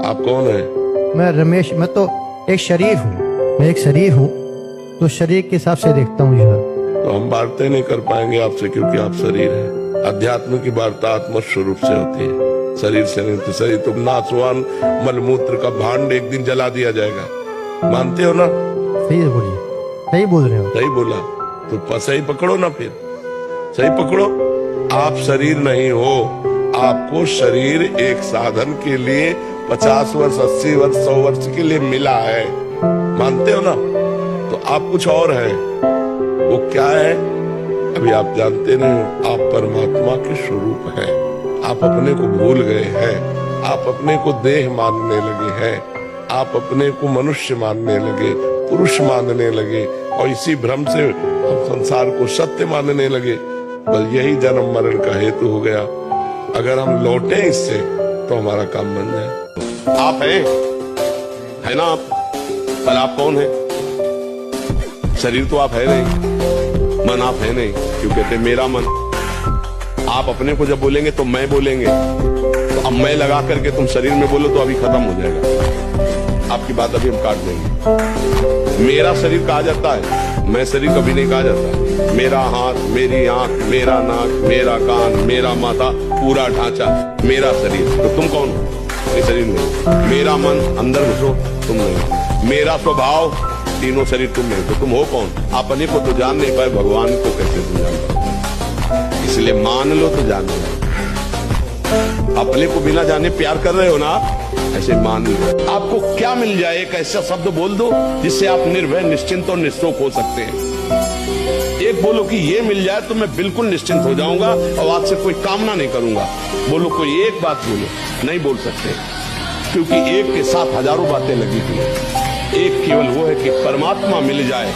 आप कौन है? मैं रमेश, मैं तो एक शरीर हूँ, मैं एक शरीर हूँ, तो शरीर के हिसाब से देखता हूँ ईश्वर। तो हम वार्ता नहीं कर पाएंगे आपसे, क्योंकि आप शरीर है। अध्यात्म की वार्ता आत्म स्वरूप से होती है, शरीर से नहीं होती। शरीर तुम नासवान मलमूत्र का भांड एक दिन जला दिया जाएगा, मानते हो ना? सही बोलिए, सही बोल रहे हो। सही बोला तो सही पकड़ो ना, फिर सही पकड़ो। आप शरीर नहीं हो, आपको शरीर एक साधन के लिए 50 वर्ष 80 वर्ष 100 वर्ष के लिए मिला है, मानते हो ना? तो आप कुछ और है। वो क्या है अभी आप जानते नहीं हो। आप परमात्मा के स्वरूप हैं। आप अपने को भूल गए हैं, आप अपने को देह मानने लगे हैं, आप अपने को मनुष्य मानने लगे, पुरुष मानने लगे, और इसी भ्रम से हम संसार को सत्य मानने लगे। बस यही जन्म मरण का हेतु हो गया। अगर हम लौटे इससे तो हमारा काम बन जाए। आप हैं, है ना? आप पर आप कौन है? शरीर तो आप है नहीं, मन आप है नहीं। क्यों कहते हैं मेरा मन? आप अपने को जब बोलेंगे तो मैं बोलेंगे, तो अब मैं लगा करके तुम शरीर में बोलो तो अभी खत्म हो जाएगा। आपकी बात अभी हम काट देंगे। मेरा शरीर कहा जाता है, मैं शरीर कभी नहीं कहा जाता। मेरा हाथ, मेरी आंख, मेरा नाक, मेरा कान, मेरा माथा, पूरा ढांचा मेरा शरीर। तो तुम कौन हो? ये शरीर नहीं। मेरा मन, अंदर घुसो, तुम नहीं। मेरा स्वभाव, तीनों शरीर तुम नहीं। तो तुम हो कौन? अपने को तो जान नहीं पाए, भगवान को कैसे तुम जान पाओ? इसलिए मान लो तो जान लो। अपने को बिना जाने प्यार कर रहे हो ना, ऐसे मान लो। आपको क्या मिल जाए, एक ऐसा शब्द बोल दो जिससे आप निर्भय, निश्चिंत और निश्चोक हो सकते हैं। एक बोलो कि ये मिल जाए तो मैं बिल्कुल निश्चिंत हो जाऊंगा और आपसे कोई कामना नहीं करूंगा। बोलो, कोई एक बात बोलो। नहीं बोल सकते, क्योंकि एक के साथ हजारों बातें लगी हुई है। एक केवल वो है कि परमात्मा मिल जाए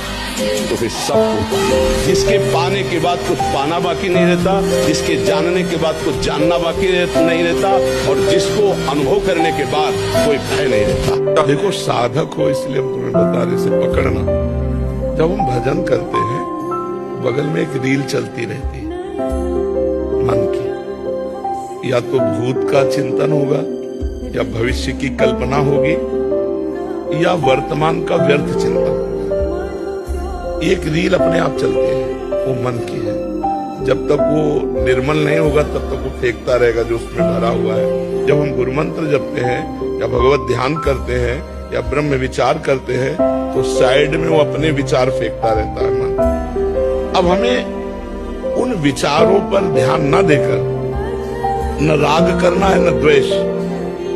तो फिर सब होता। जिसके पाने के बाद कुछ पाना बाकी नहीं रहता, जिसके जानने के बाद कुछ जानना बाकी नहीं रहता, और जिसको अनुभव करने के बाद कोई भय नहीं रहता। देखो, साधक हो इसलिए हम तुम्हें बता रहे, से पकड़ना। जब हम भजन करते हैं, बगल में एक रील चलती रहती है मन की। या तो भूत का चिंतन होगा, या भविष्य की कल्पना होगी, या वर्तमान का व्यर्थ चिंतन। एक रील अपने आप चलती है, वो मन की है। जब तक वो निर्मल नहीं होगा तब तक वो फेंकता रहेगा जो उसमें भरा हुआ है। जब हम गुरु मंत्र जपते हैं, या भगवत ध्यान करते हैं, या ब्रह्म विचार करते हैं, तो साइड में वो अपने विचार फेंकता रहता है मन। अब हमें उन विचारों पर ध्यान न देकर न राग करना है न द्वेष,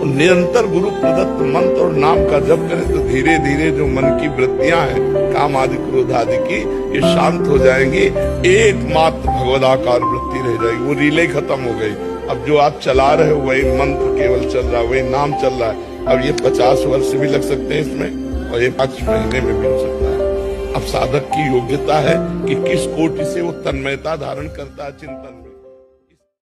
निरंतर गुरु प्रदत्त मंत्र और नाम का जप करें तो धीरे धीरे जो मन की वृत्तियां हैं, काम आदि क्रोध आदि की, ये शांत हो जाएंगी। एकमात्र भगवदाकार वृत्ति रह जाएगी। वो रीलें खत्म हो गई। अब जो आप चला रहे हो वही मंत्र केवल चल रहा है, वही नाम चल रहा है। अब ये 50 वर्ष भी लग सकते हैं इसमें, और ये 5 महीने में भी हो सकता है। अब साधक की योग्यता है कि किस कोटि से वो तन्मयता धारण करता है चिंतन।